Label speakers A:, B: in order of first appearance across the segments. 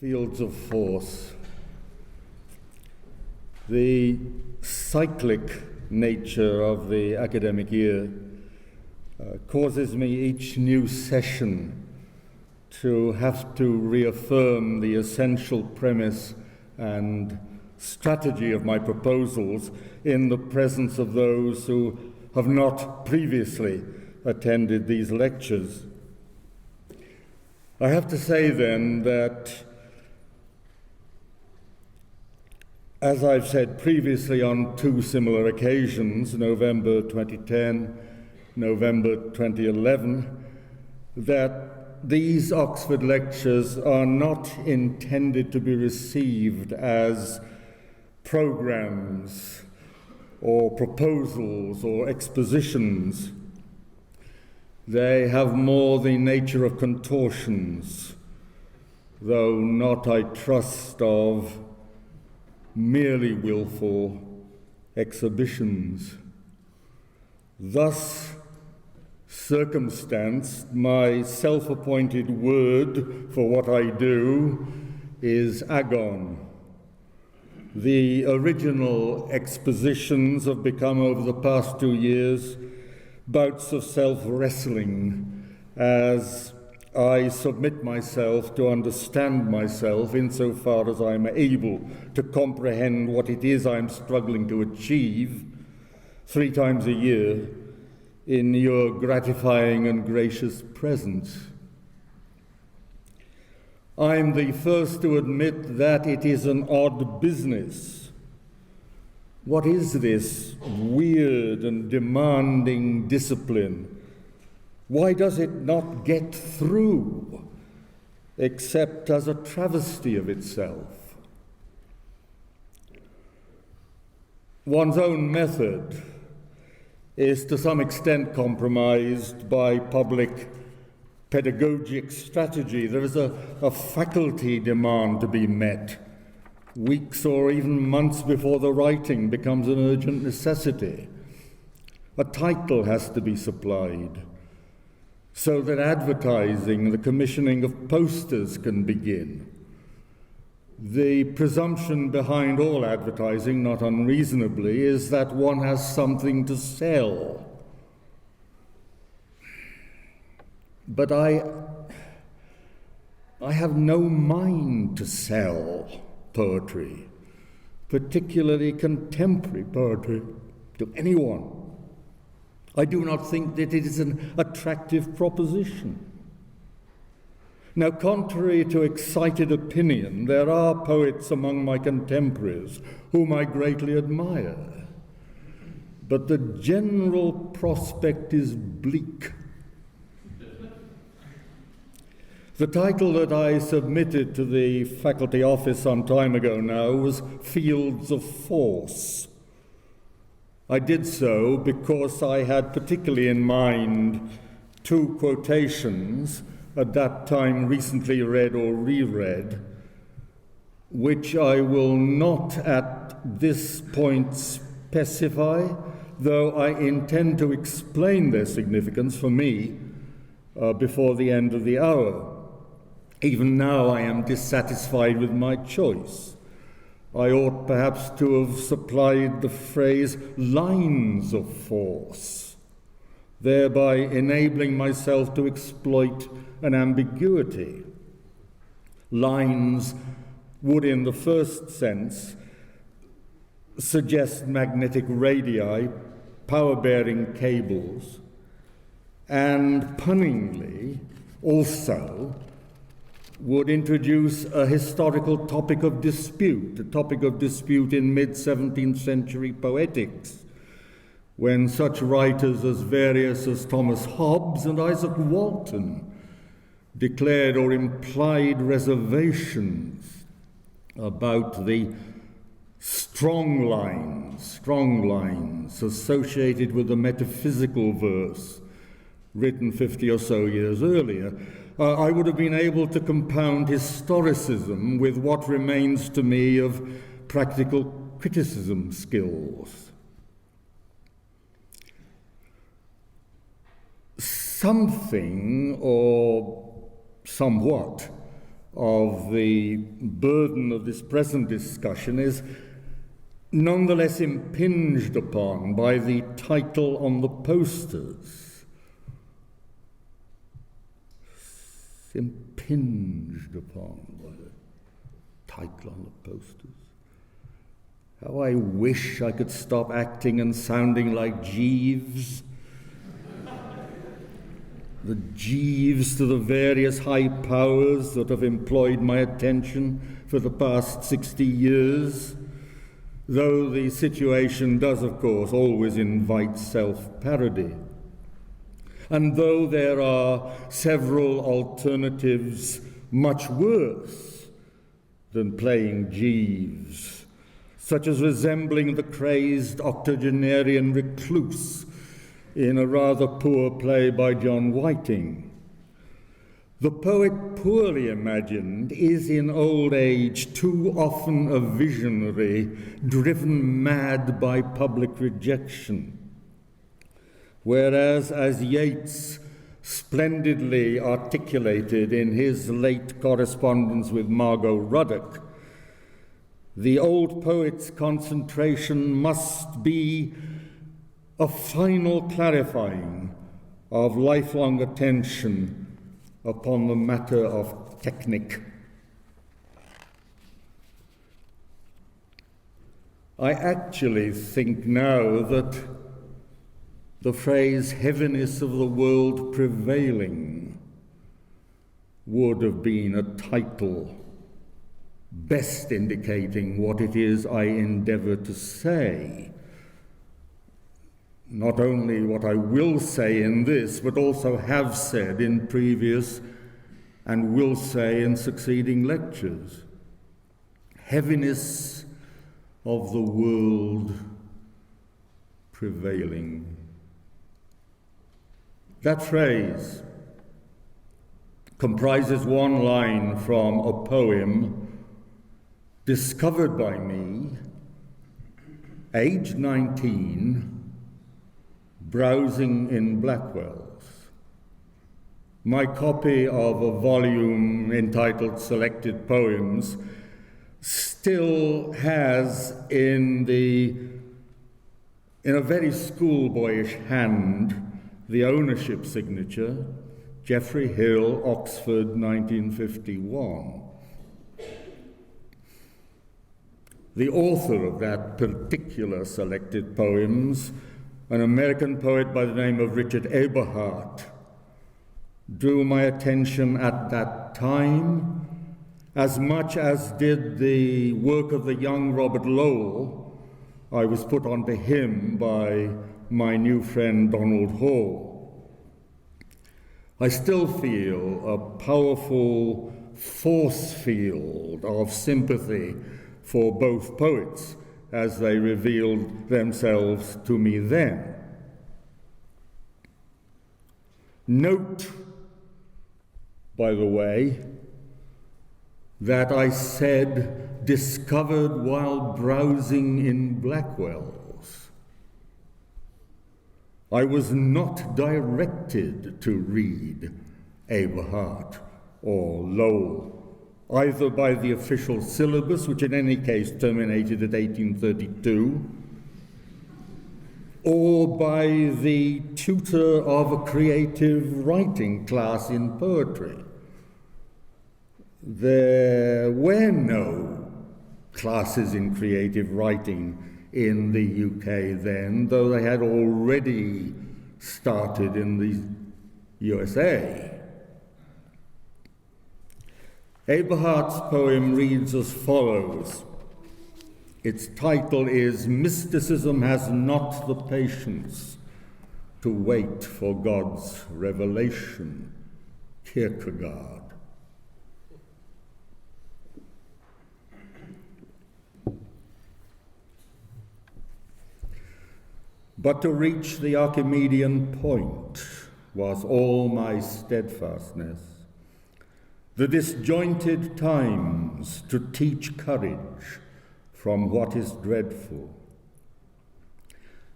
A: Fields of force. The cyclic nature of the academic year causes me each new session to have to reaffirm the essential premise and strategy of my proposals in the presence of those who have not previously attended these lectures. I have to say then that, as I've said previously on two similar occasions, November 2010, November 2011, that these Oxford lectures are not intended to be received as programs or proposals or expositions. They have more the nature of contortions, though not, I trust, of merely willful exhibitions. Thus circumstanced, my self-appointed word for what I do is agon. The original expositions have become, over the past 2 years, bouts of self-wrestling as I submit myself to understand myself insofar as I'm able to comprehend what it is I'm struggling to achieve 3 times a year in your gratifying and gracious presence. I'm the first to admit that it is an odd business. What is this weird and demanding discipline? Why does it not get through, except as a travesty of itself? One's own method is to some extent compromised by public pedagogic strategy. There is a faculty demand to be met. Weeks or even months before the writing becomes an urgent necessity. A title has to be supplied, so that advertising, the commissioning of posters can begin. The presumption behind all advertising, not unreasonably, is that one has something to sell. But I have no mind to sell poetry, particularly contemporary poetry, to anyone. I do not think that it is an attractive proposition. Now, contrary to excited opinion, there are poets among my contemporaries whom I greatly admire, but the general prospect is bleak. The title that I submitted to the faculty office some time ago now was Fields of Force. I did so because I had particularly in mind 2 quotations, at that time recently read or reread, which I will not at this point specify, though I intend to explain their significance for me before the end of the hour. Even now I am dissatisfied with my choice. I ought perhaps to have supplied the phrase lines of force, thereby enabling myself to exploit an ambiguity. Lines would, in the first sense, suggest magnetic radii, power-bearing cables, and punningly also would introduce a historical topic of dispute, a topic of dispute in mid-17th century poetics, when such writers as various as Thomas Hobbes and Isaac Walton declared or implied reservations about the strong lines associated with the metaphysical verse written 50 or so years earlier. I would have been able to compound historicism with what remains to me of practical criticism skills. Something or somewhat of the burden of this present discussion is nonetheless impinged upon by the title on the posters. Impinged upon by the title on the posters. How I wish I could stop acting and sounding like Jeeves. The Jeeves to the various high powers that have employed my attention for the past 60 years, though the situation does, of course, always invite self-parody. And though there are several alternatives much worse than playing Jeeves, such as resembling the crazed octogenarian recluse in a rather poor play by John Whiting. The poet poorly imagined is in old age too often a visionary, driven mad by public rejection. Whereas, as Yeats splendidly articulated in his late correspondence with Margot Ruddock, the old poet's concentration must be a final clarifying of lifelong attention upon the matter of technique. I actually think now that the phrase "heaviness of the world prevailing" would have been a title best indicating what it is I endeavor to say. Not only what I will say in this, but also have said in previous and will say in succeeding lectures. Heaviness of the world prevailing. That phrase comprises one line from a poem discovered by me, aged 19, browsing in Blackwell's. My copy of a volume entitled Selected Poems still has in a very schoolboyish hand the ownership signature, Geoffrey Hill, Oxford, 1951. The author of that particular selected poems, an American poet by the name of Richard Eberhardt, drew my attention at that time as much as did the work of the young Robert Lowell. I was put onto him by my new friend Donald Hall. I still feel a powerful force field of sympathy for both poets as they revealed themselves to me then. Note, by the way, that I said discovered while browsing in Blackwell's. I was not directed to read Eberhardt or Lowell, either by the official syllabus, which in any case terminated at 1832, or by the tutor of a creative writing class in poetry. There were no classes in creative writing in the UK then, though they had already started in the USA. Eberhardt's poem reads as follows. Its title is "Mysticism Has Not the Patience to Wait for God's Revelation," Kierkegaard. But to reach the Archimedean point was all my steadfastness, the disjointed times to teach courage from what is dreadful.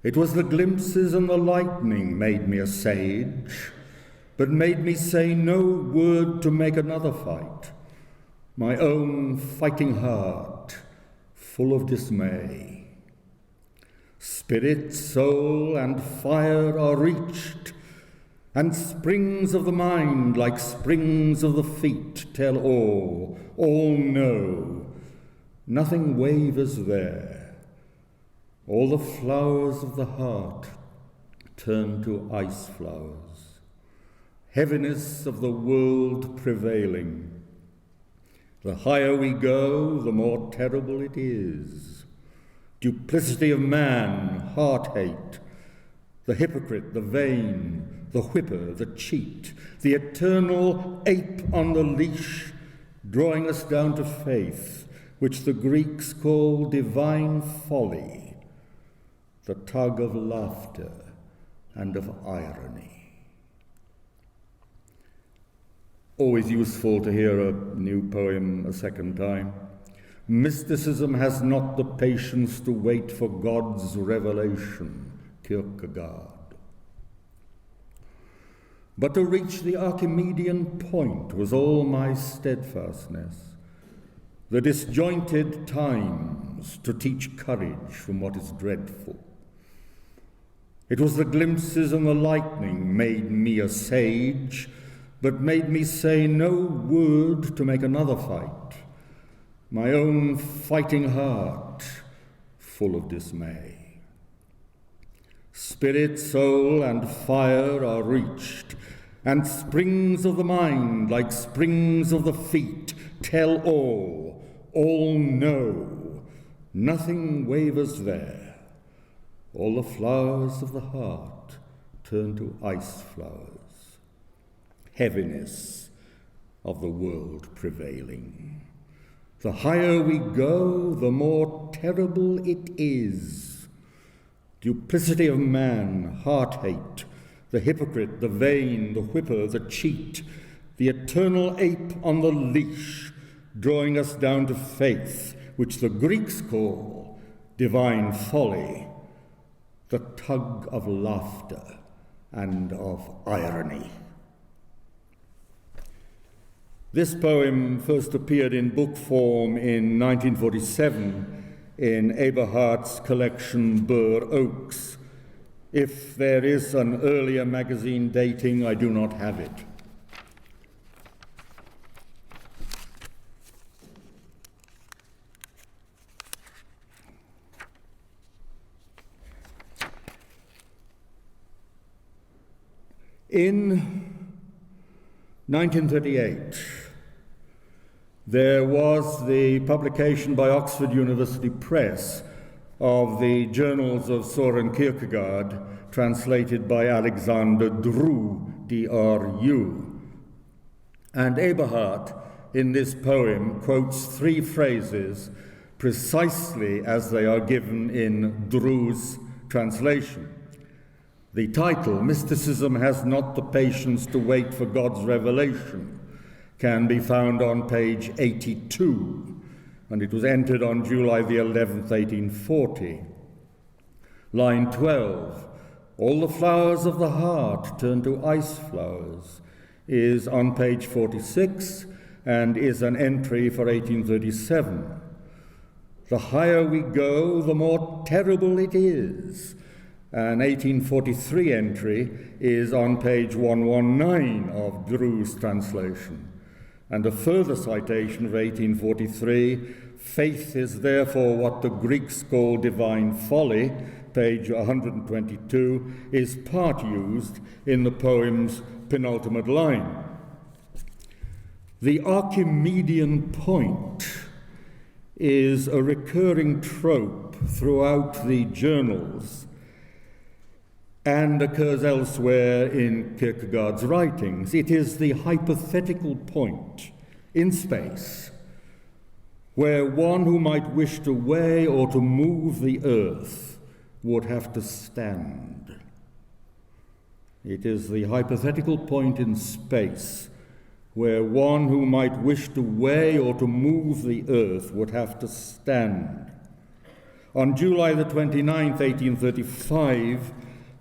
A: It was the glimpses and the lightning made me a sage, but made me say no word to make another fight, my own fighting heart full of dismay. Spirit, soul, and fire are reached, and springs of the mind, like springs of the feet, tell all know. Nothing wavers there. All the flowers of the heart turn to ice flowers. Heaviness of the world prevailing. The higher we go, the more terrible it is. Duplicity of man, heart-hate, the hypocrite, the vain, the whipper, the cheat, the eternal ape on the leash, drawing us down to faith, which the Greeks call divine folly, the tug of laughter and of irony. Always useful to hear a new poem a second time. Mysticism has not the patience to wait for God's revelation, Kierkegaard. But to reach the Archimedean point was all my steadfastness. The disjointed times to teach courage from what is dreadful. It was the glimpses and the lightning made me a sage, but made me say no word to make another fight. My own fighting heart full of dismay. Spirit, soul, and fire are reached, and springs of the mind, like springs of the feet, tell all know. Nothing wavers there. All the flowers of the heart turn to ice flowers. Heaviness of the world prevailing. The higher we go, the more terrible it is. Duplicity of man, heart-hate, the hypocrite, the vain, the whipper, the cheat, the eternal ape on the leash, drawing us down to faith, which the Greeks call divine folly, the tug of laughter and of irony. This poem first appeared in book form in 1947 in Eberhardt's collection Bur Oaks. If there is an earlier magazine dating, I do not have it. In 1938, there was the publication by Oxford University Press of the Journals of Søren Kierkegaard, translated by Alexander Dru, D-R-U. And Eberhardt, in this poem, quotes three phrases precisely as they are given in Dru's translation. The title, Mysticism Has Not the Patience to Wait for God's Revelation, can be found on page 82, and it was entered on July the 11th, 1840. Line 12, all the flowers of the heart turn to ice flowers, is on page 46 and is an entry for 1837. The higher we go, the more terrible it is. An 1843 entry is on page 119 of Dru's translation. And a further citation of 1843, faith is therefore what the Greeks call divine folly, page 122, is part used in the poem's penultimate line. The Archimedean point is a recurring trope throughout the journals and occurs elsewhere in Kierkegaard's writings. It is the hypothetical point in space where one who might wish to weigh or to move the earth would have to stand. It is the hypothetical point in space where one who might wish to weigh or to move the earth would have to stand. On July the 29th, 1835,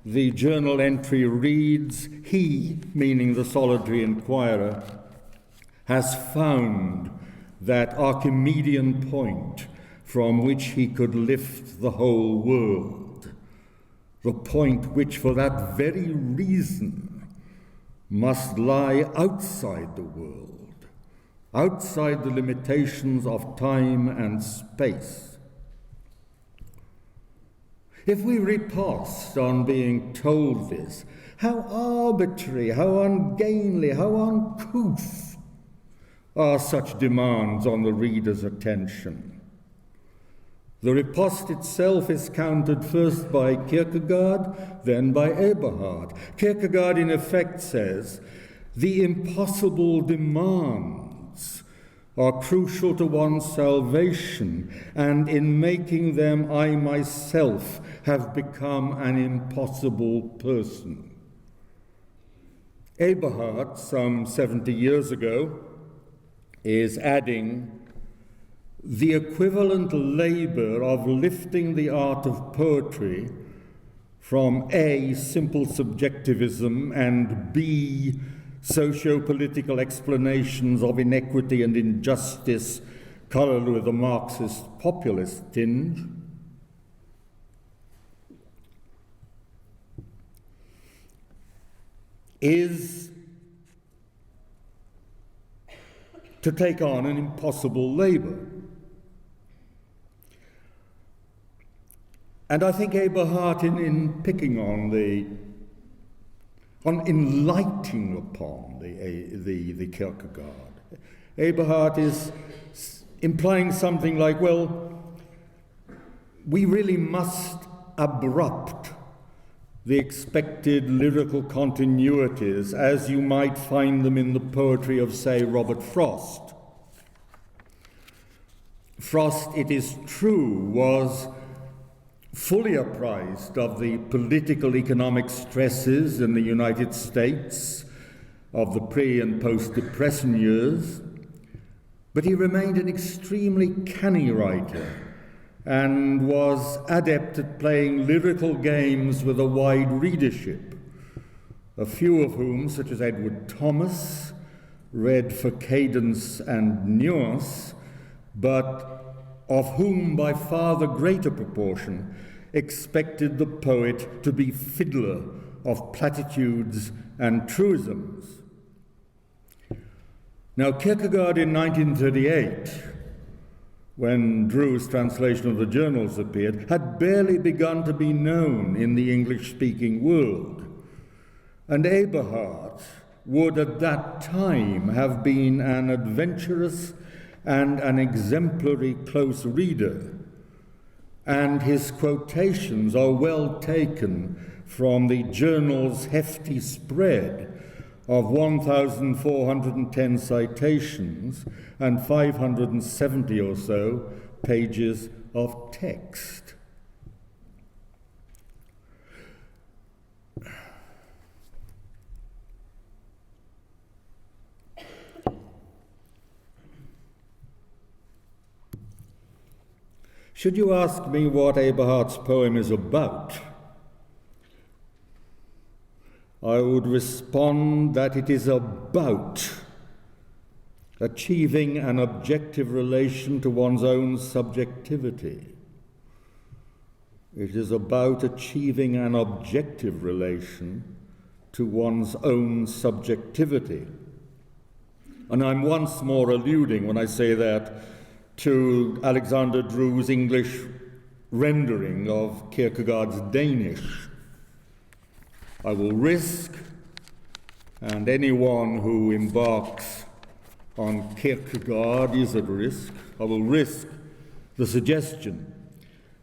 A: the journal entry reads, he, meaning the solitary inquirer, has found that Archimedean point from which he could lift the whole world, the point which for that very reason must lie outside the world, outside the limitations of time and space. If we riposte on being told this, how arbitrary, how ungainly, how uncouth are such demands on the reader's attention. The riposte itself is countered first by Kierkegaard, then by Eberhard. Kierkegaard, in effect, says, the impossible demands are crucial to one's salvation, and in making them, I myself have become an impossible person. Eberhard, some 70 years ago, is adding the equivalent labor of lifting the art of poetry from A, simple subjectivism, and B, socio-political explanations of inequity and injustice colored with a Marxist populist tinge, is to take on an impossible labor. And I think Eberhard, in picking on enlightening upon the Kierkegaard, Eberhard is implying something like, well, we really must abrupt the expected lyrical continuities as you might find them in the poetry of, say, Robert Frost. Frost, it is true, was fully apprised of the political economic stresses in the United States of the pre- and post-Depression years, but he remained an extremely canny writer and was adept at playing lyrical games with a wide readership, a few of whom, such as Edward Thomas, read for cadence and nuance, but of whom by far the greater proportion expected the poet to be fiddler of platitudes and truisms. Now, Kierkegaard in 1938, when Drew's translation of the journals appeared, had barely begun to be known in the English-speaking world. And Eberhard would at that time have been an adventurous and an exemplary close reader. And his quotations are well taken from the journal's hefty spread of 1,410 citations and 570 or so pages of text. Should you ask me what Eberhard's poem is about, I would respond that it is about achieving an objective relation to one's own subjectivity. It is about achieving an objective relation to one's own subjectivity. And I'm once more alluding, when I say that, to Alexander Drew's English rendering of Kierkegaard's Danish. I will risk, and anyone who embarks on Kierkegaard is at risk, I will risk the suggestion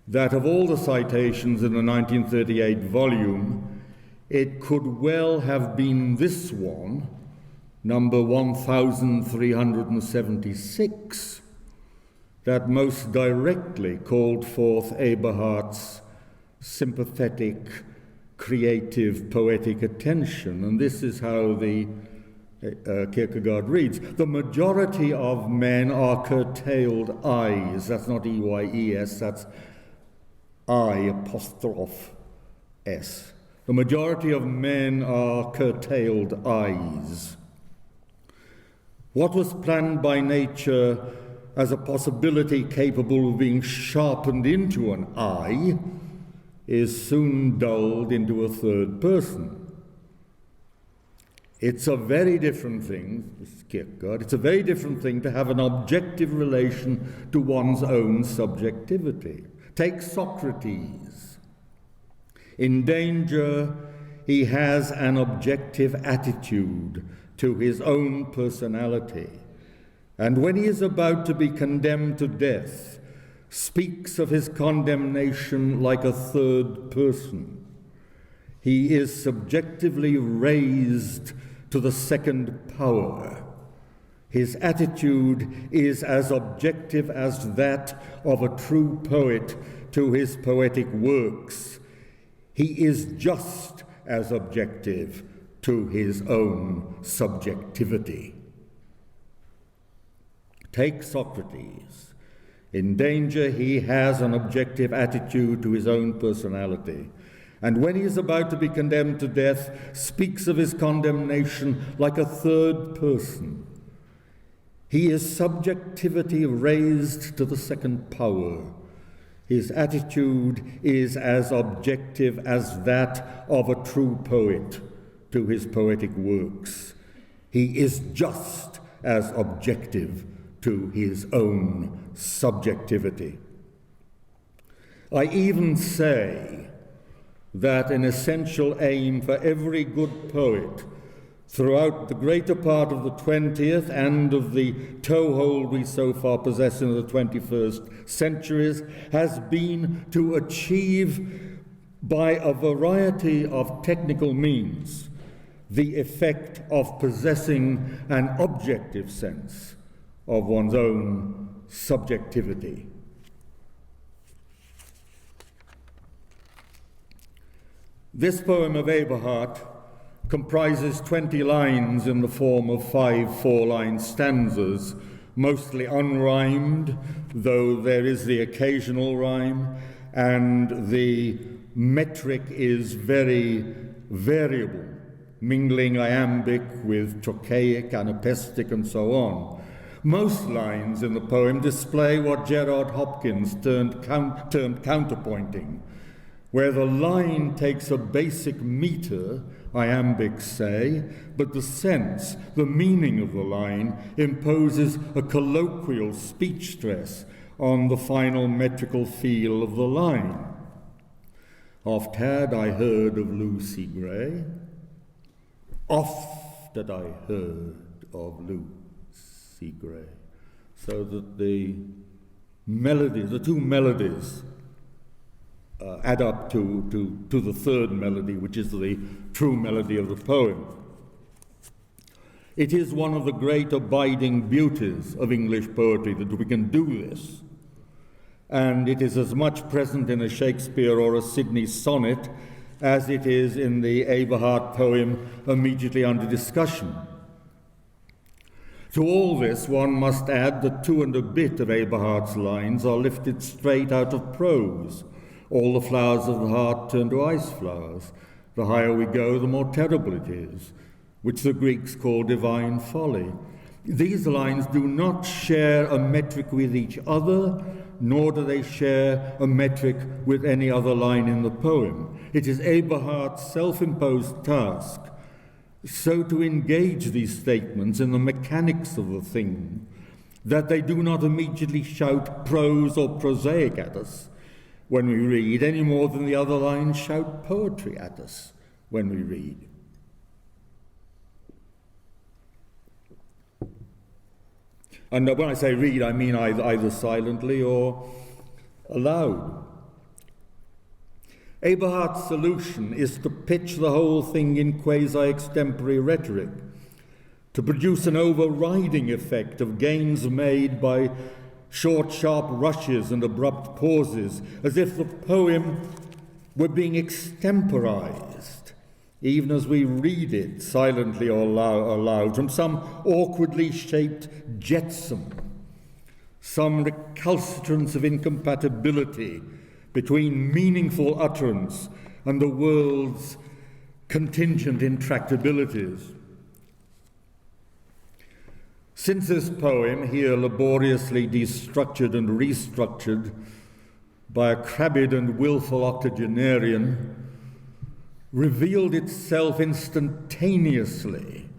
A: that of all the citations in the 1938 volume, it could well have been this one, number 1376, that most directly called forth Eberhard's sympathetic, creative, poetic attention. And this is how the Kierkegaard reads: the majority of men are curtailed eyes. That's not E-Y-E-S, that's I''S. The majority of men are curtailed eyes. What was planned by nature as a possibility capable of being sharpened into an I, is soon dulled into a third person. It's a very different thing, this is Kierkegaard, it's a very different thing to have an objective relation to one's own subjectivity. Take Socrates. In danger, he has an objective attitude to his own personality, and when he is about to be condemned to death, speaks of his condemnation like a third person. He is subjectively raised to the second power. His attitude is as objective as that of a true poet to his poetic works. He is just as objective to his own subjectivity. Take Socrates. In danger, he has an objective attitude to his own personality, and when he is about to be condemned to death, speaks of his condemnation like a third person. He is subjectivity raised to the second power. His attitude is as objective as that of a true poet to his poetic works. He is just as objective to his own subjectivity. I even say that an essential aim for every good poet throughout the greater part of the 20th and of the toehold we so far possess in the 21st centuries has been to achieve, by a variety of technical means, the effect of possessing an objective sense of one's own subjectivity. This poem of Eberhard comprises 20 lines in the form of 5 four-line stanzas, mostly unrhymed, though there is the occasional rhyme, and the metric is very variable, mingling iambic with trochaic, anapestic, and so on. Most lines in the poem display what Gerard Hopkins termed counterpointing, where the line takes a basic meter, iambics say, but the sense, the meaning of the line, imposes a colloquial speech stress on the final metrical feel of the line. Oft had I heard of Lucy Gray, oft had I heard of Lucy Gray. So that the melodies, the two melodies, add up to the third melody, which is the true melody of the poem. It is one of the great abiding beauties of English poetry that we can do this, and it is as much present in a Shakespeare or a Sidney sonnet as it is in the Eberhard poem immediately under discussion. To all this, one must add that 2 and a bit of Eberhard's lines are lifted straight out of prose. All the flowers of the heart turn to ice flowers. The higher we go, the more terrible it is, which the Greeks call divine folly. These lines do not share a metric with each other, nor do they share a metric with any other line in the poem. It is Eberhard's self-imposed task so to engage these statements in the mechanics of the thing that they do not immediately shout prose or prosaic at us when we read, any more than the other lines shout poetry at us when we read. And when I say read, I mean either silently or aloud. Eberhard's solution is to pitch the whole thing in quasi-extempore rhetoric, to produce an overriding effect of gains made by short, sharp rushes and abrupt pauses, as if the poem were being extemporized, even as we read it silently or aloud, from some awkwardly shaped jetsam, some recalcitrance of incompatibility between meaningful utterance and the world's contingent intractabilities. Since this poem, here laboriously destructured and restructured by a crabbed and willful octogenarian, revealed itself instantaneously,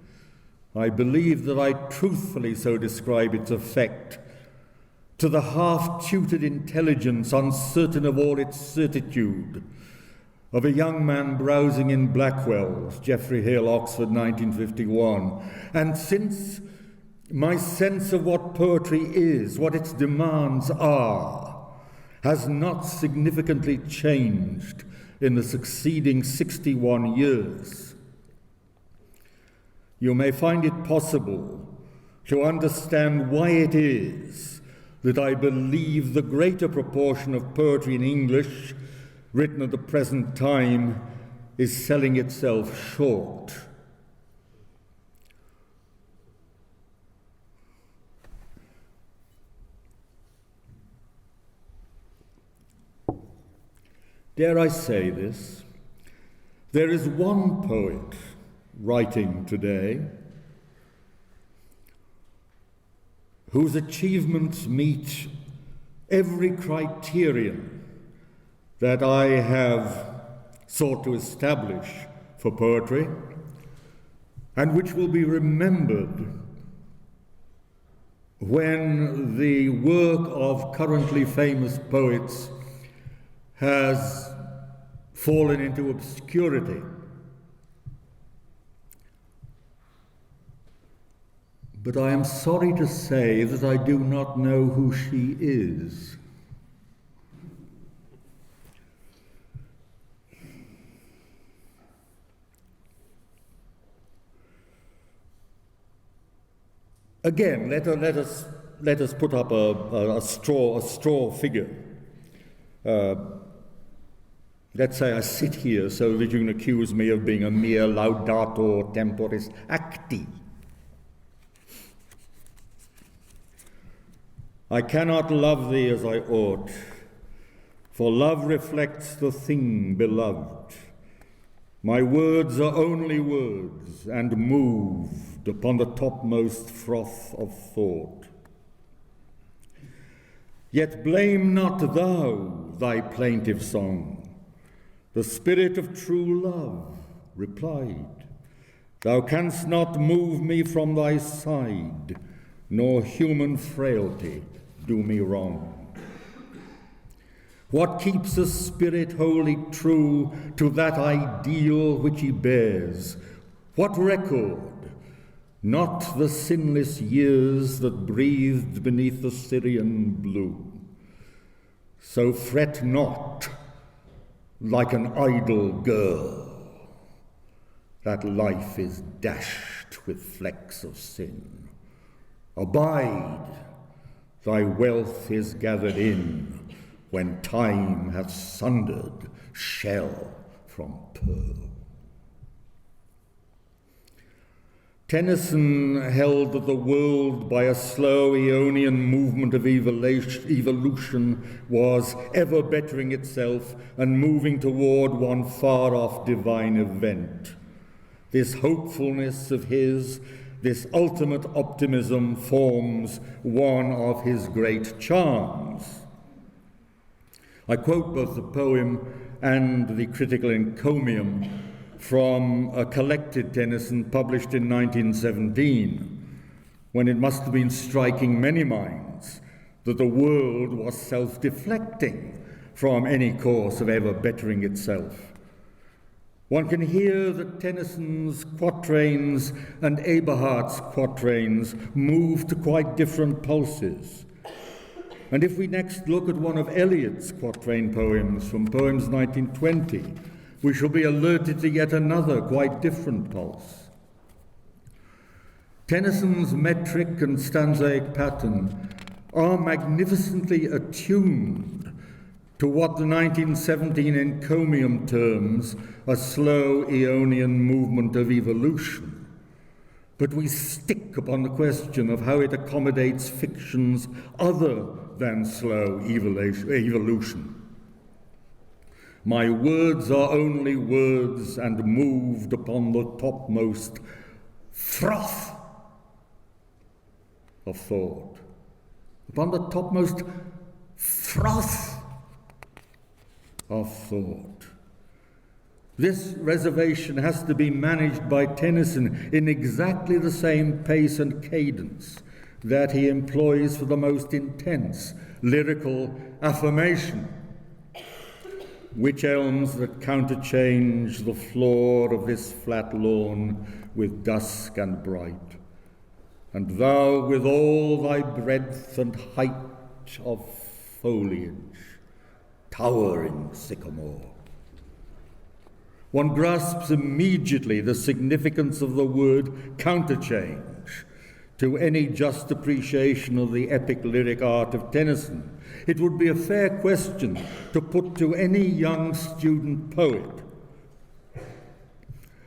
A: I believe that I truthfully so describe its effect, to the half-tutored intelligence, uncertain of all its certitude, of a young man browsing in Blackwell's, Geoffrey Hill, Oxford, 1951. And since my sense of what poetry is, what its demands are, has not significantly changed in the succeeding 61 years, you may find it possible to understand why it is that I believe the greater proportion of poetry in English written at the present time is selling itself short. Dare I say this? There is one poet writing today whose achievements meet every criterion that I have sought to establish for poetry, and which will be remembered when the work of currently famous poets has fallen into obscurity. But I am sorry to say that I do not know who she is. Again, let us put up a straw figure. Let's say I sit here so that you can accuse me of being a mere laudator temporis acti. I cannot love thee as I ought, for love reflects the thing beloved. My words are only words, and moved upon the topmost froth of thought. Yet blame not thou thy plaintive song. The spirit of true love replied, thou canst not move me from thy side, nor human frailty do me wrong. What keeps a spirit wholly true to that ideal which he bears? What record? Not the sinless years that breathed beneath the Syrian blue. So fret not like an idle girl, that life is dashed with flecks of sin. Abide, thy wealth is gathered in, when time hath sundered shell from pearl. Tennyson held that the world, by a slow Aeonian movement of evolution, was ever bettering itself and moving toward one far-off divine event. This hopefulness of his, this ultimate optimism, forms one of his great charms. I quote both the poem and the critical encomium from a collected Tennyson published in 1917, when it must have been striking many minds that the world was self-deflecting from any course of ever bettering itself. One can hear that Tennyson's quatrains and Eberhardt's quatrains move to quite different pulses. And if we next look at one of Eliot's quatrain poems from Poems 1920, we shall be alerted to yet another quite different pulse. Tennyson's metric and stanzaic pattern are magnificently attuned to what the 1917 encomium terms a slow Aeonian movement of evolution. But we stick upon the question of how it accommodates fictions other than slow evolution. My words are only words, and moved upon the topmost froth of thought, upon the topmost froth of thought. This reservation has to be managed by Tennyson in exactly the same pace and cadence that he employs for the most intense lyrical affirmation. Which elms that counterchange the floor of this flat lawn with dusk and bright, and thou with all thy breadth and height of foliage, towering sycamore. One grasps immediately the significance of the word counterchange to any just appreciation of the epic lyric art of Tennyson. It would be a fair question to put to any young student poet.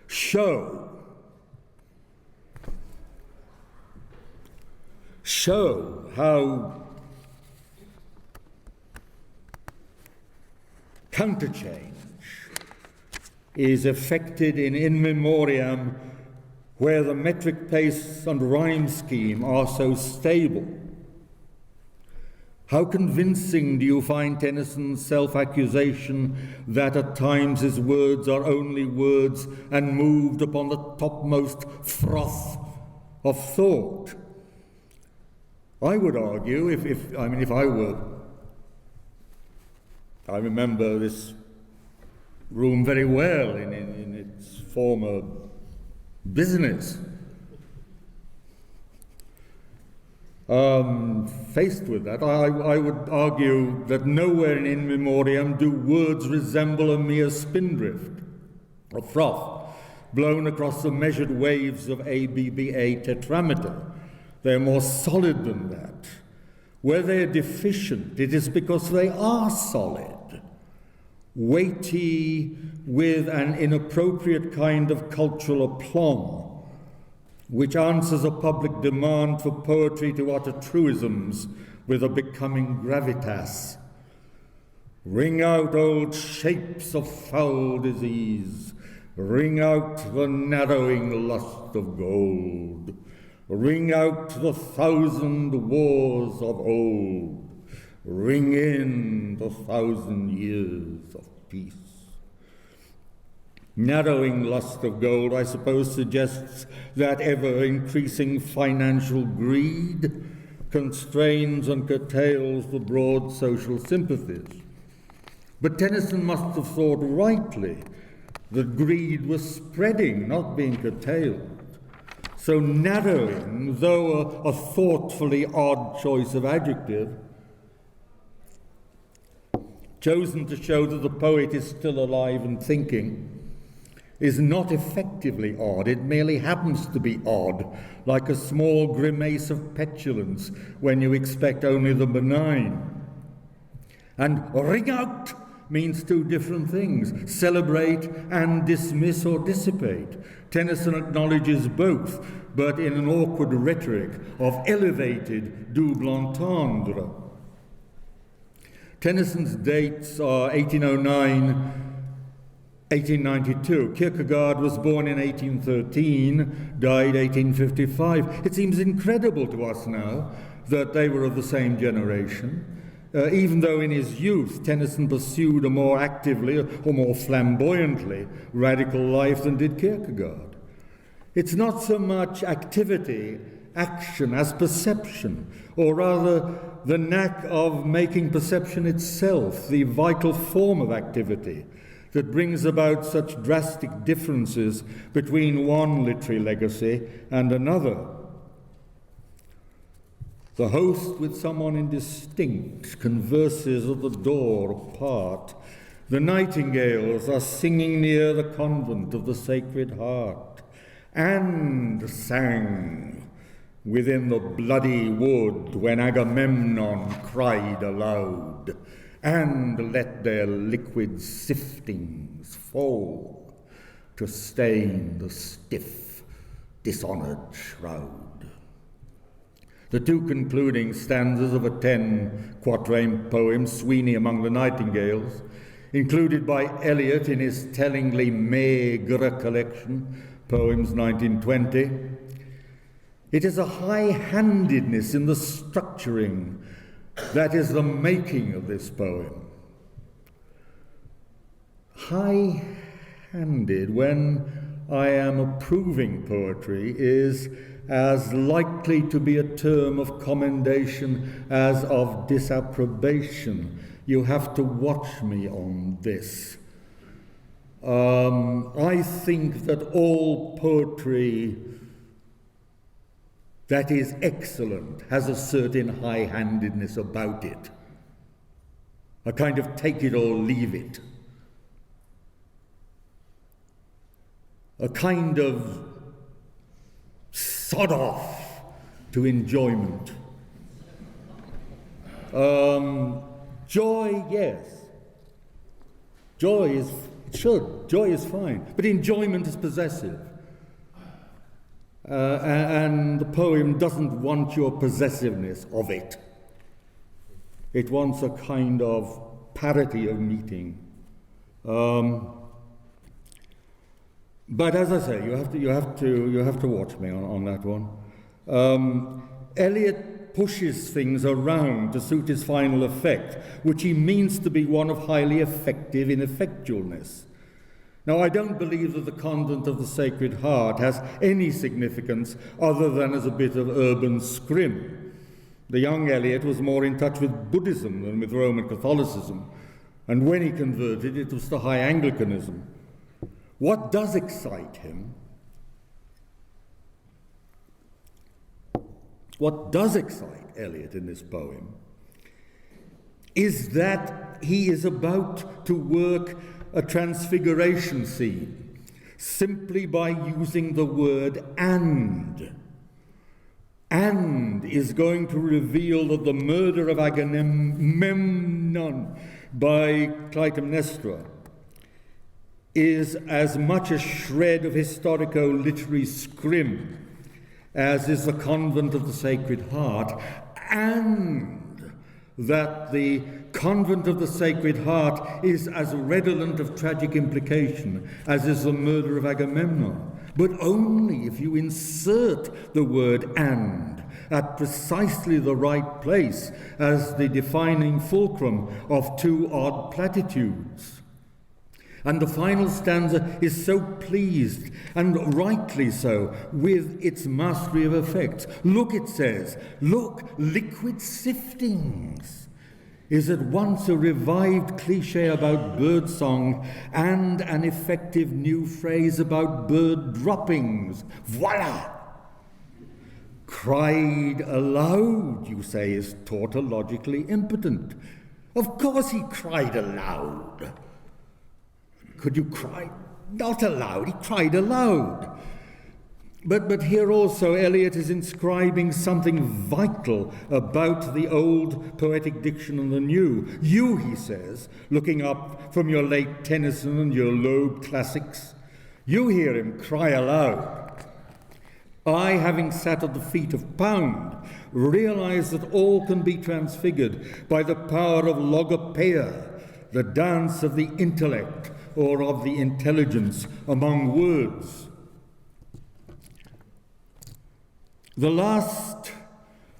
A: Show how counterchange is effected in memoriam, where the metric pace and rhyme scheme are so stable. How convincing do you find Tennyson's self-accusation that at times his words are only words and moved upon the topmost froth of thought? I would argue, if I were, I remember this room very well in its former business. Faced with that, I would argue that nowhere in memoriam do words resemble a mere spindrift, a froth, blown across the measured waves of ABBA tetrameter. They're more solid than that. Where they're deficient, it is because they are solid, weighty with an inappropriate kind of cultural aplomb, which answers a public demand for poetry to utter truisms with a becoming gravitas. Ring out old shapes of foul disease, ring out the narrowing lust of gold, ring out the 1,000 wars of old, ring in the 1,000 years of peace. Narrowing lust of gold, I suppose, suggests that ever-increasing financial greed constrains and curtails the broad social sympathies. But Tennyson must have thought rightly that greed was spreading, not being curtailed. So narrowing, though a thoughtfully odd choice of adjective, chosen to show that the poet is still alive and thinking, is not effectively odd. It merely happens to be odd, like a small grimace of petulance when you expect only the benign. And ring out means two different things: celebrate and dismiss or dissipate. Tennyson acknowledges both, but in an awkward rhetoric of elevated double entendre. Tennyson's dates are 1809, 1892. Kierkegaard was born in 1813, died 1855. It seems incredible to us now that they were of the same generation, even though in his youth Tennyson pursued a more actively or more flamboyantly radical life than did Kierkegaard. It's not so much activity, action, as perception, or rather the knack of making perception itself the vital form of activity that brings about such drastic differences between one literary legacy and another. The host with someone indistinct converses at the door apart. The nightingales are singing near the convent of the Sacred Heart, and sang within the bloody wood when Agamemnon cried aloud, and let their liquid siftings fall to stain the stiff, dishonoured shroud. The two concluding stanzas of a 10-quatrain poem, Sweeney Among the Nightingales, included by Eliot in his tellingly maigre collection, Poems 1920, It is a high-handedness in the structuring that is the making of this poem. High-handed, when I am approving poetry, is as likely to be a term of commendation as of disapprobation. You have to watch me on this. I think that all poetry that is excellent has a certain high-handedness about it. A kind of take it or leave it. A kind of sod off to enjoyment. Joy, yes. Joy is fine, but enjoyment is possessive. And the poem doesn't want your possessiveness of it. It wants a kind of parity of meeting. But as I say, you have to watch me on that one. Eliot pushes things around to suit his final effect, which he means to be one of highly effective ineffectualness. Now, I don't believe that the convent of the Sacred Heart has any significance other than as a bit of urban scrim. The young Eliot was more in touch with Buddhism than with Roman Catholicism, and when he converted, it was to High Anglicanism. What does excite him? What does excite Eliot in this poem is that he is about to work a transfiguration scene simply by using the word and. And is going to reveal that the murder of Agamemnon by Clytemnestra is as much a shred of historico-literary scrim as is the convent of the Sacred Heart, and that the convent of the Sacred Heart is as redolent of tragic implication as is the murder of Agamemnon, but only if you insert the word and at precisely the right place as the defining fulcrum of two odd platitudes. And the final stanza is so pleased, and rightly so, with its mastery of effects. Look, it says, look, liquid siftings is at once a revived cliche about birdsong and an effective new phrase about bird droppings. Voila! Cried aloud, you say, is tautologically impotent. Of course he cried aloud. Could you cry? Not aloud, he cried aloud. But here also Eliot is inscribing something vital about the old poetic diction and the new. You, he says, looking up from your late Tennyson and your Loeb classics, you hear him cry aloud. I, having sat at the feet of Pound, realize that all can be transfigured by the power of logopeia, the dance of the intellect, or of the intelligence among words. The last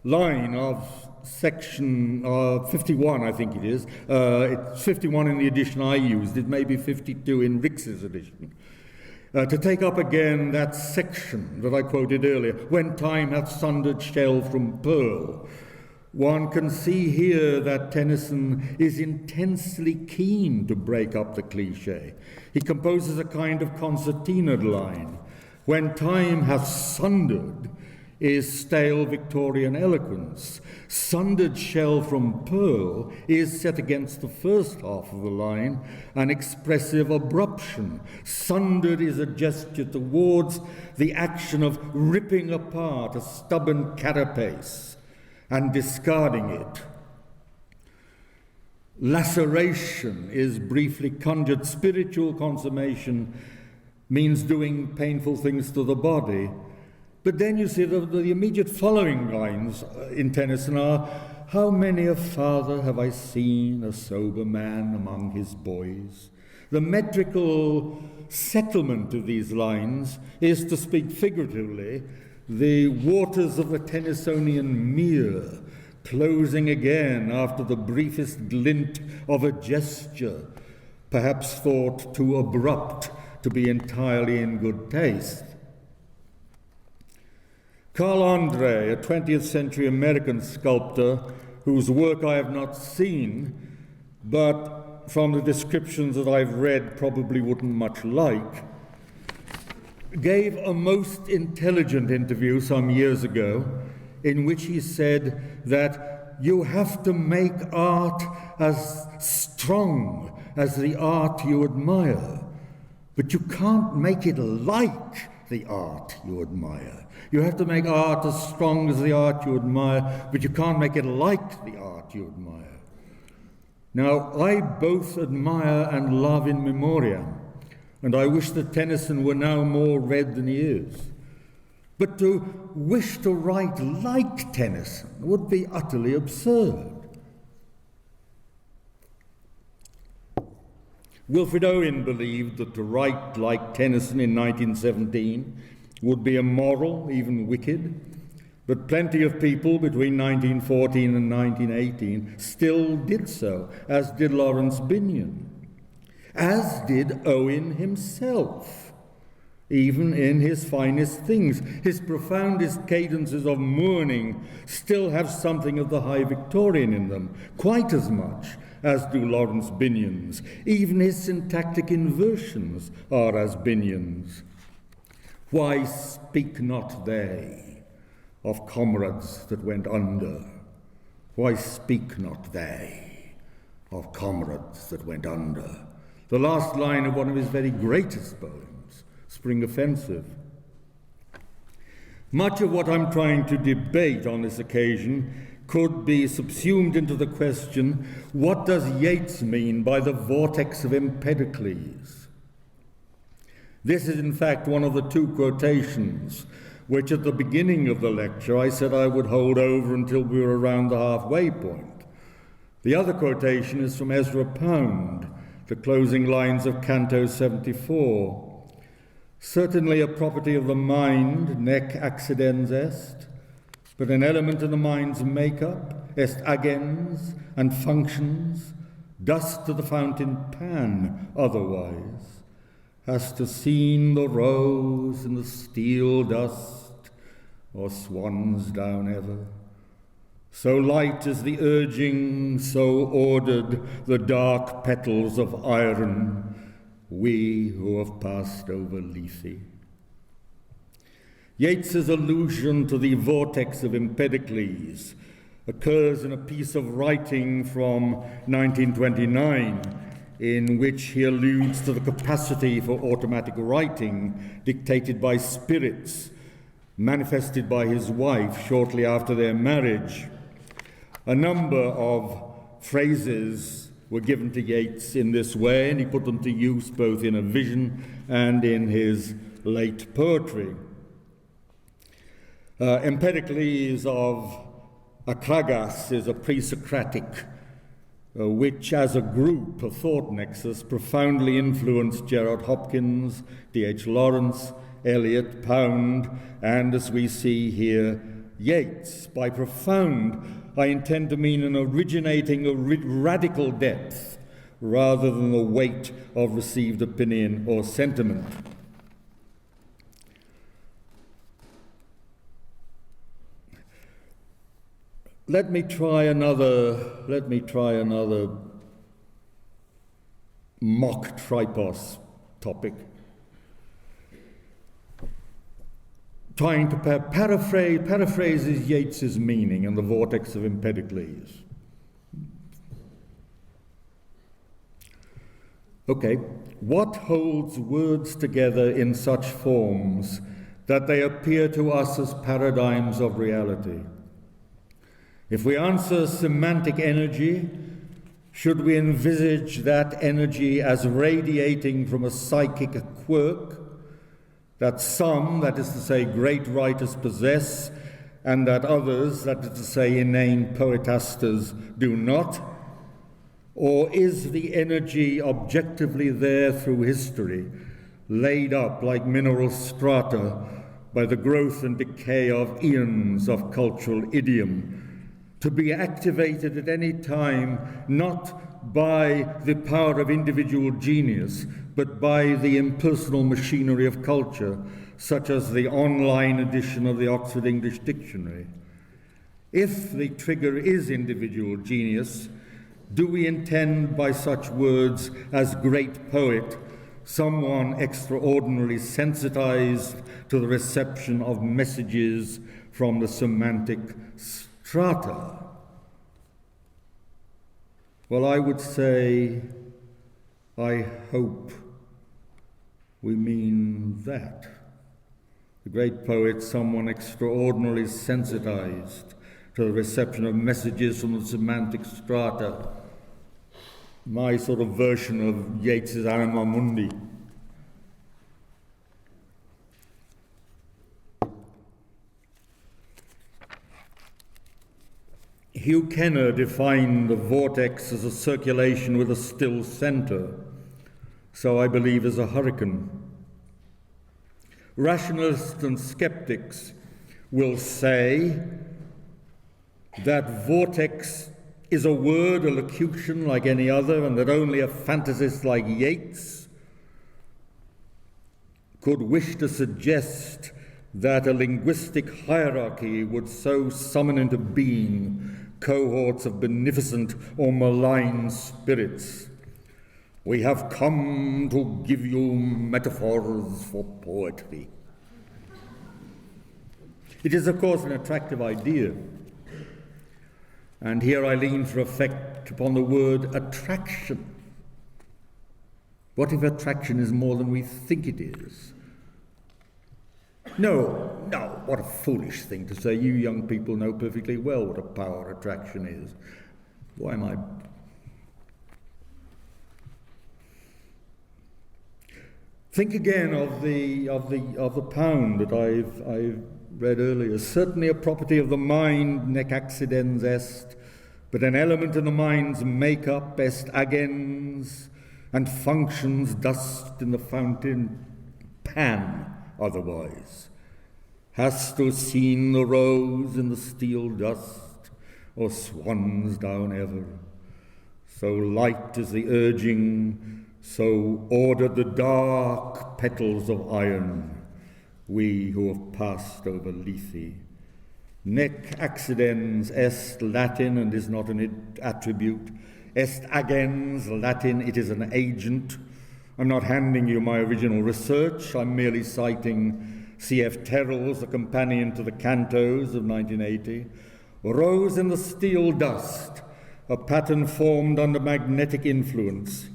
A: line of section 51, I think it is, it's 51 in the edition I used, it may be 52 in Rix's edition, to take up again that section that I quoted earlier, when time hath sundered shell from pearl. One can see here that Tennyson is intensely keen to break up the cliché. He composes a kind of concertina line. When time hath sundered is stale Victorian eloquence. Sundered shell from pearl is set against the first half of the line, an expressive abruption. Sundered is a gesture towards the action of ripping apart a stubborn carapace and discarding it. Laceration is briefly conjured. Spiritual consummation means doing painful things to the body. But then you see the immediate following lines in Tennyson are, how many a father have I seen, a sober man among his boys? The metrical settlement of these lines is, to speak figuratively, the waters of the Tennysonian mere, closing again after the briefest glint of a gesture, perhaps thought too abrupt to be entirely in good taste. Carl Andre, a 20th century American sculptor whose work I have not seen, but from the descriptions that I've read probably wouldn't much like, gave a most intelligent interview some years ago in which he said that you have to make art as strong as the art you admire, but you can't make it like the art you admire. You have to make art as strong as the art you admire, but you can't make it like the art you admire. Now, I both admire and love in memoriam, and I wish that Tennyson were now more read than he is. But to wish to write like Tennyson would be utterly absurd. Wilfred Owen believed that to write like Tennyson in 1917 would be immoral, even wicked, but plenty of people between 1914 and 1918 still did so, as did Lawrence Binyon, as did Owen himself, even in his finest things. His profoundest cadences of mourning still have something of the high Victorian in them, quite as much as do Lawrence Binyon's. Even his syntactic inversions are as Binyon's. Why speak not they of comrades that went under? Why speak not they of comrades that went under? The last line of one of his very greatest poems, Spring Offensive. Much of what I'm trying to debate on this occasion could be subsumed into the question, what does Yeats mean by the vortex of Empedocles? This is in fact one of the two quotations which at the beginning of the lecture I said I would hold over until we were around the halfway point. The other quotation is from Ezra Pound, the closing lines of Canto 74. Certainly a property of the mind, nec accidens est, but an element in the mind's make-up, est agens and functions, dust to the fountain pan otherwise, has to seen the rose in the steel dust, or swan's down ever. So light is the urging, so ordered the dark petals of iron, we who have passed over Lethe. Yeats's allusion to the vortex of Empedocles occurs in a piece of writing from 1929 in which he alludes to the capacity for automatic writing dictated by spirits manifested by his wife shortly after their marriage. A number of phrases were given to Yeats in this way, and he put them to use both in a vision and in his late poetry. Empedocles of Akragas is a pre-Socratic which as a group, a thought nexus, profoundly influenced Gerard Hopkins, D.H. Lawrence, Eliot, Pound, and as we see here, Yeats. By profound, I intend to mean an originating radical depth rather than the weight of received opinion or sentiment. Let me try another mock tripos topic. Trying to paraphrases Yeats's meaning in the vortex of Empedocles. Okay, what holds words together in such forms that they appear to us as paradigms of reality? If we answer semantic energy, should we envisage that energy as radiating from a psychic quirk that some, that is to say great writers, possess, and that others, that is to say inane poetasters, do not? Or is the energy objectively there through history, laid up like mineral strata, by the growth and decay of eons of cultural idiom, to be activated at any time not by the power of individual genius, but by the impersonal machinery of culture, such as the online edition of the Oxford English Dictionary. If the trigger is individual genius, do we intend by such words as great poet someone extraordinarily sensitized to the reception of messages from the semantic strata? Well, I would say, I hope we mean that. The great poet, someone extraordinarily sensitized to the reception of messages from the semantic strata. My sort of version of Yeats's Anima Mundi. Hugh Kenner defined the vortex as a circulation with a still center. So I believe is a hurricane. Rationalists and skeptics will say that vortex is a word, a locution like any other, and that only a fantasist like Yeats could wish to suggest that a linguistic hierarchy would so summon into being cohorts of beneficent or malign spirits. We have come to give you metaphors for poetry. It is, of course, an attractive idea. And here I lean for effect upon the word attraction. What if attraction is more than we think it is? No, what a foolish thing to say. You young people know perfectly well what a power attraction is. Why am I... Think again of the pound that I've read earlier. Certainly a property of the mind, nec accidens est, but an element in the mind's make-up, est agens, and functions dust in the fountain, pan otherwise. Hast thou seen the rose in the steel dust, or swans down ever? So light is the urging, so ordered the dark petals of iron, we who have passed over Lethe. Nec accidens est Latin, and is not an attribute. Est agens Latin, it is an agent. I'm not handing you my original research, I'm merely citing C.F. Terrell's A Companion to the Cantos of 1980. Rose in the steel dust, a pattern formed under magnetic influence,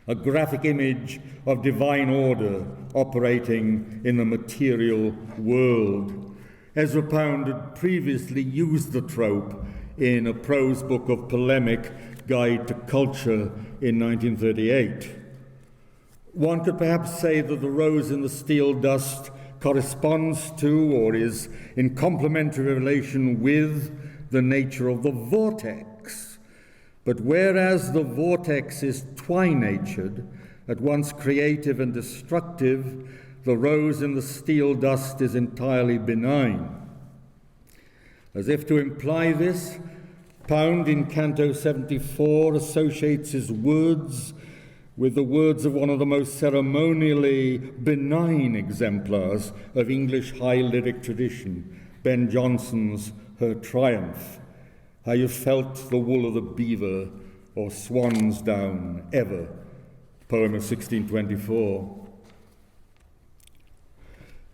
A: a graphic image of divine order operating in the material world. Ezra Pound had previously used the trope in a prose book of polemic, Guide to Culture, in 1938. One could perhaps say that the rose in the steel dust corresponds to, or is in complementary relation with, the nature of the vortex. But whereas the vortex is twi-natured, at once creative and destructive, the rose in the steel dust is entirely benign. As if to imply this, Pound in Canto 74 associates his words with the words of one of the most ceremonially benign exemplars of English high lyric tradition, Ben Jonson's Her Triumph. How you felt the wool of the beaver, or swans down ever, poem of 1624.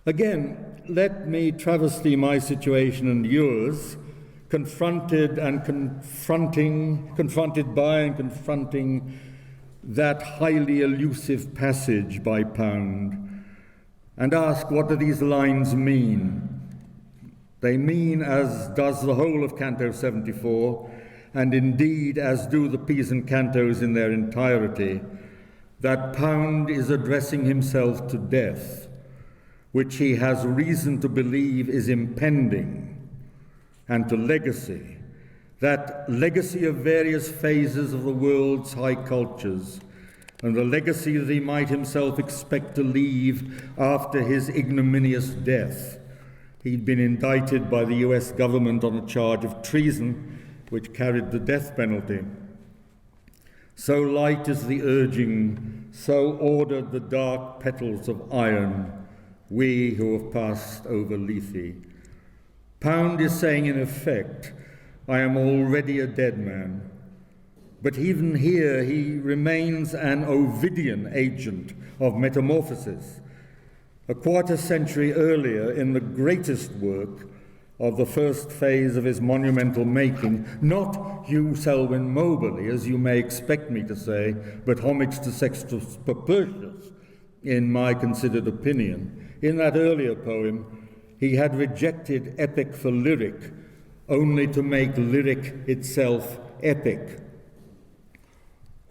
A: Again, let me travesty my situation and yours, confronted by and confronting that highly elusive passage by Pound, and ask, what do these lines mean? They mean, as does the whole of Canto 74, and indeed as do the Pisan cantos in their entirety, that Pound is addressing himself to death, which he has reason to believe is impending, and to legacy, that legacy of various phases of the world's high cultures, and the legacy that he might himself expect to leave after his ignominious death. He'd been indicted by the US government on a charge of treason, which carried the death penalty. So light is the urging, so ordered the dark petals of iron, we who have passed over Lethe. Pound is saying in effect, I am already a dead man. But even here he remains an Ovidian agent of metamorphosis. A quarter century earlier, in the greatest work of the first phase of his monumental making, not Hugh Selwyn Moberly, as you may expect me to say, but homage to Sextus Propertius, in my considered opinion. In that earlier poem, he had rejected epic for lyric, only to make lyric itself epic.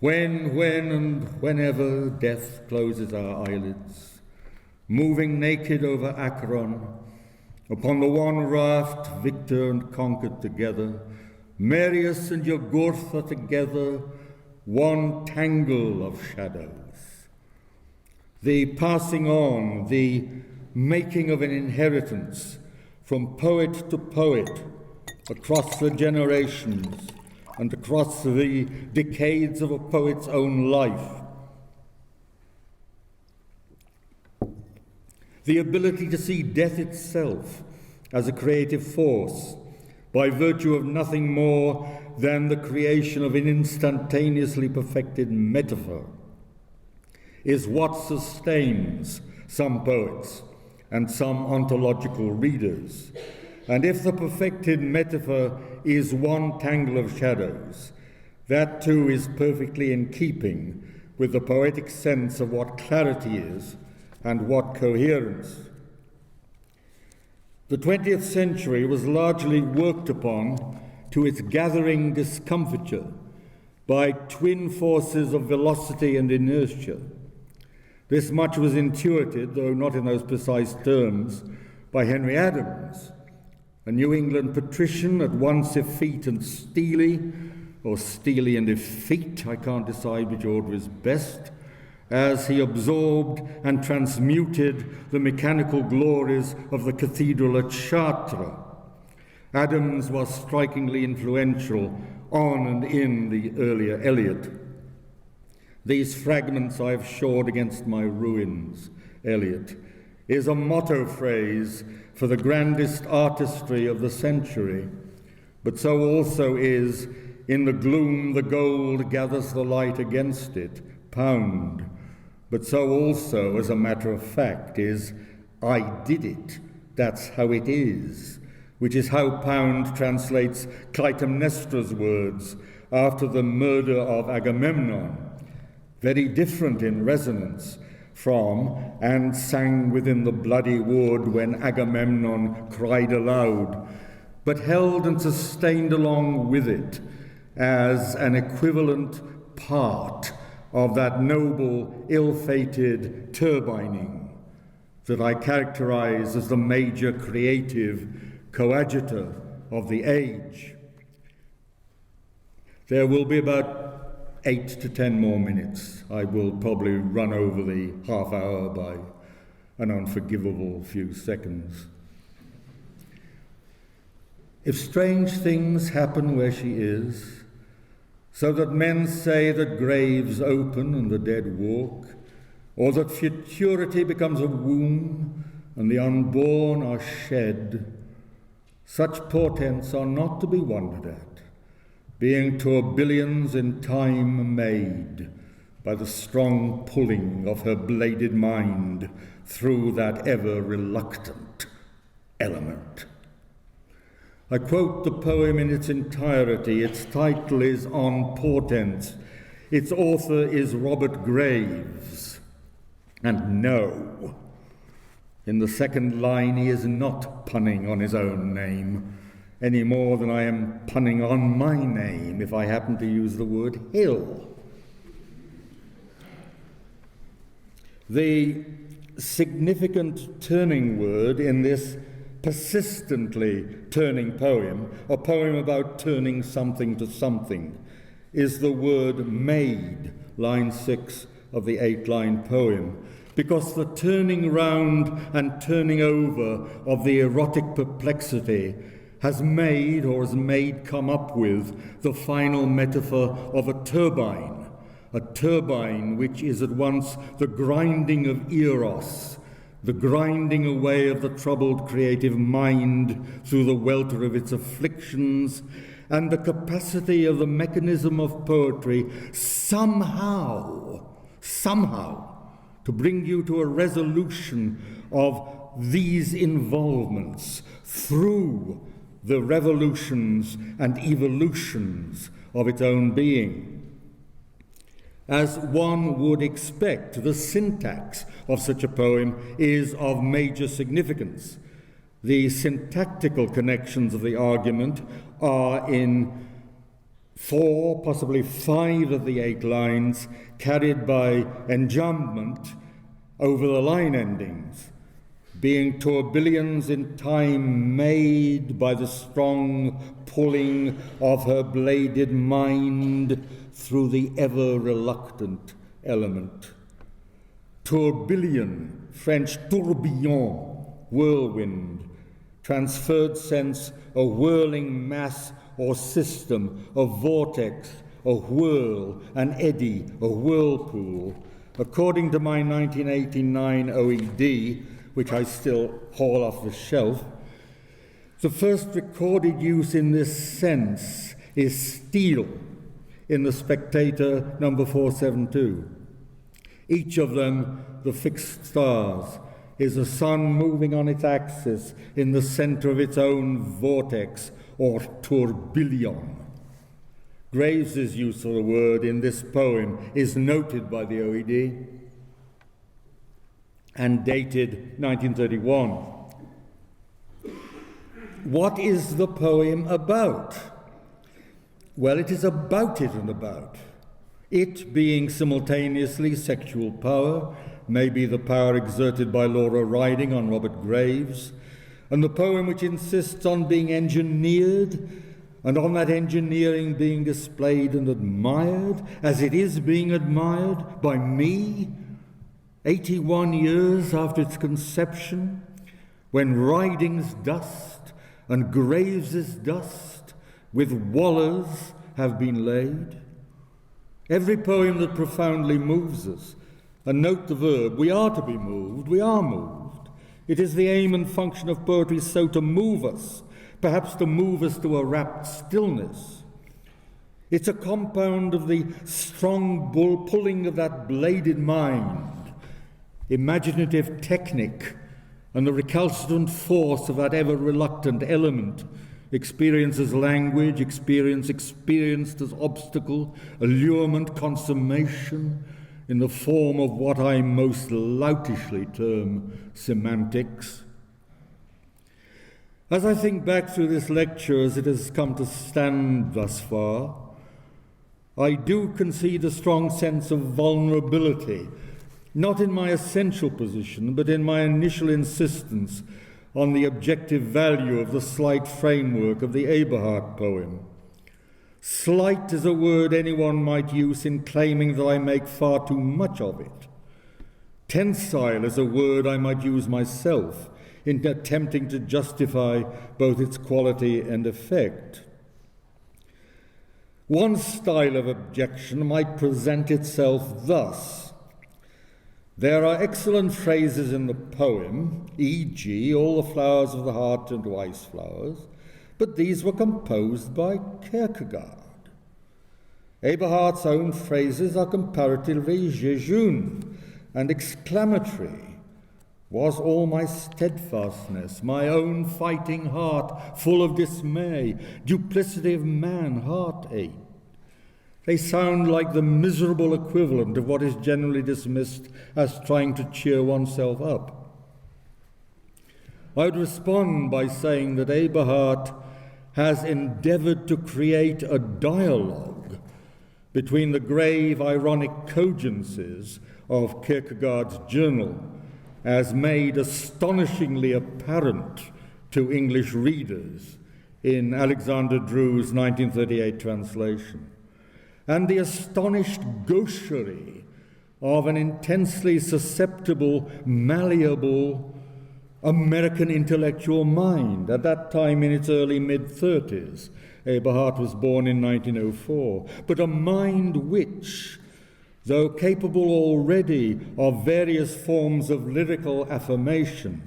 A: When and whenever death closes our eyelids, moving naked over Acheron, upon the one raft victor and conquered together, Marius and Jugurtha together, one tangle of shadows. The passing on, the making of an inheritance from poet to poet across the generations and across the decades of a poet's own life. The ability to see death itself as a creative force by virtue of nothing more than the creation of an instantaneously perfected metaphor is what sustains some poets and some ontological readers. And if the perfected metaphor is one tangle of shadows, that too is perfectly in keeping with the poetic sense of what clarity is and what coherence. The 20th century was largely worked upon to its gathering discomfiture by twin forces of velocity and inertia. This much was intuited, though not in those precise terms, by Henry Adams, a New England patrician at once effete and steely, or steely and effete, I can't decide which order is best, as he absorbed and transmuted the mechanical glories of the cathedral at Chartres. Adams was strikingly influential on and in the earlier Eliot. These fragments I have shored against my ruins, Eliot, is a motto phrase for the grandest artistry of the century, but so also is, in the gloom the gold gathers the light against it, Pound. But so also, as a matter of fact, is I did it, that's how it is, which is how Pound translates Clytemnestra's words after the murder of Agamemnon, very different in resonance from and sang within the bloody wood when Agamemnon cried aloud, but held and sustained along with it as an equivalent part of that noble, ill-fated turbining that I characterize as the major creative coadjutor of the age. There will be about 8 to 10 more minutes. I will probably run over the half hour by an unforgivable few seconds. If strange things happen where she is, so that men say that graves open and the dead walk, or that futurity becomes a womb and the unborn are shed, such portents are not to be wondered at, being tourbillons in time made by the strong pulling of her bladed mind through that ever-reluctant element. I quote the poem in its entirety. Its title is On Portents. Its author is Robert Graves. And no, in the second line he is not punning on his own name, any more than I am punning on my name if I happen to use the word hill. The significant turning word in this persistently turning poem, a poem about turning something to something, is the word made, line 6, of the 8-line poem, because the turning round and turning over of the erotic perplexity has made, or has made come up with, the final metaphor of a turbine which is at once the grinding of eros, the grinding away of the troubled creative mind through the welter of its afflictions, and the capacity of the mechanism of poetry somehow, to bring you to a resolution of these involvements through the revolutions and evolutions of its own being. As one would expect, the syntax of such a poem is of major significance. The syntactical connections of the argument are in 4, possibly 5 of the 8 lines, carried by enjambment over the line endings, being tourbillons in time made by the strong pulling of her bladed mind through the ever-reluctant element. Tourbillon, French tourbillon, whirlwind, transferred sense, a whirling mass or system, a vortex, a whirl, an eddy, a whirlpool. According to my 1989 OED, which I still haul off the shelf, the first recorded use in this sense is steel in The Spectator, number 472. Each of them, the fixed stars, is a sun moving on its axis in the center of its own vortex or tourbillon. Graves's use of the word in this poem is noted by the OED and dated 1931. What is the poem about? Well, it is about it and about. It being simultaneously sexual power, maybe the power exerted by Laura Riding on Robert Graves, and the poem which insists on being engineered, and on that engineering being displayed and admired, as it is being admired by me, 81 years after its conception, when Riding's dust and Graves's dust with Waller's have been laid. Every poem that profoundly moves us, and note the verb, we are to be moved, we are moved. It is the aim and function of poetry so to move us, perhaps to move us to a rapt stillness. It's a compound of the strong pulling of that bladed mind, imaginative technique, and the recalcitrant force of that ever-reluctant element, experience as language, experienced as obstacle, allurement, consummation, in the form of what I most loutishly term semantics. As I think back through this lecture as it has come to stand thus far, I do concede a strong sense of vulnerability, not in my essential position, but in my initial insistence on the objective value of the slight framework of the Eberhard poem. Slight is a word anyone might use in claiming that I make far too much of it. Tensile is a word I might use myself in attempting to justify both its quality and effect. One style of objection might present itself thus. There are excellent phrases in the poem, e.g., all the flowers of the heart turn to ice flowers, but these were composed by Kierkegaard. Eberhard's own phrases are comparatively jejune and exclamatory. Was all my steadfastness, my own fighting heart, full of dismay, duplicity of man, heartache? They sound like the miserable equivalent of what is generally dismissed as trying to cheer oneself up. I would respond by saying that Eberhard has endeavored to create a dialogue between the grave, ironic cogencies of Kierkegaard's journal, as made astonishingly apparent to English readers in Alexander Drew's 1938 translation, and the astonished gaucherie of an intensely susceptible, malleable American intellectual mind, at that time in its early mid-30s. Eberhard was born in 1904, but a mind which, though capable already of various forms of lyrical affirmation,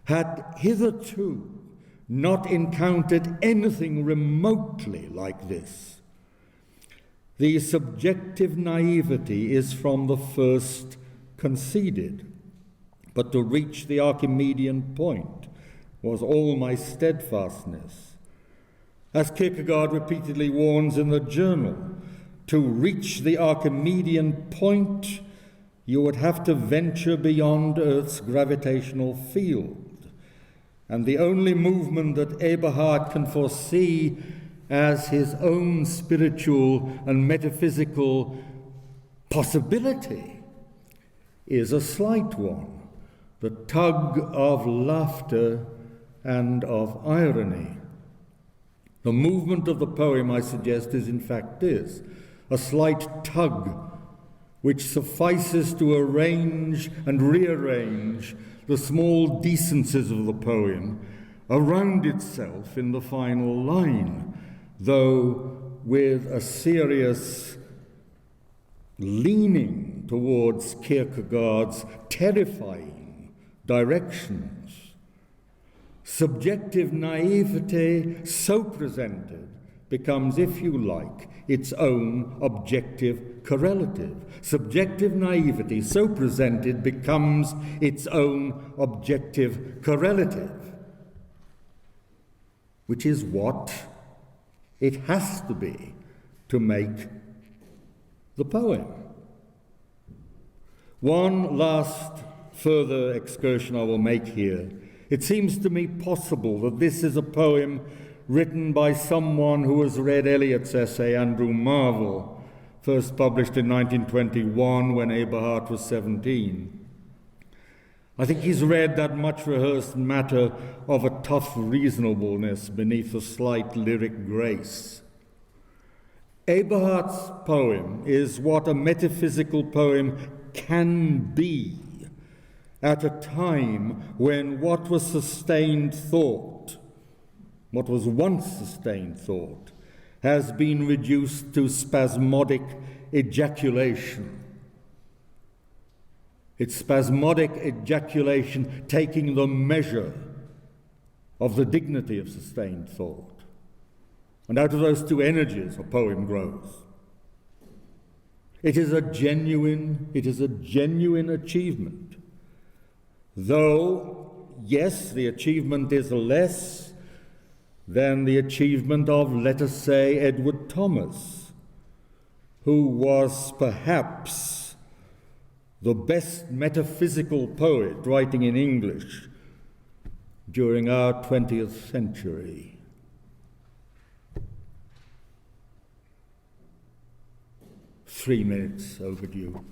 A: had hitherto not encountered anything remotely like this. The subjective naivety is from the first conceded, but to reach the Archimedean point was all my steadfastness. As Kierkegaard repeatedly warns in the journal, to reach the Archimedean point, you would have to venture beyond Earth's gravitational field. And the only movement that Eberhard can foresee as his own spiritual and metaphysical possibility is a slight one, the tug of laughter and of irony. The movement of the poem, I suggest, is in fact this, a slight tug which suffices to arrange and rearrange the small decencies of the poem around itself in the final line, though with a serious leaning towards Kierkegaard's terrifying directions. Subjective naivete, so presented, becomes, if you like, its own objective correlative. Subjective naivety, so presented, becomes its own objective correlative, which is what it has to be to make the poem. One last further excursion I will make here. It seems to me possible that this is a poem written by someone who has read Eliot's essay, Andrew Marvell, first published in 1921 when Eberhard was 17. I think he's read that much-rehearsed matter of a tough reasonableness beneath a slight lyric grace. Eberhard's poem is what a metaphysical poem can be at a time when what was sustained thought, what was once sustained thought, has been reduced to spasmodic ejaculation. It's spasmodic ejaculation taking the measure of the dignity of sustained thought. And out of those two energies, a poem grows. It is a genuine achievement. Though, yes, the achievement is less than the achievement of, let us say, Edward Thomas, who was perhaps the best metaphysical poet writing in English during our 20th century. Three minutes overdue.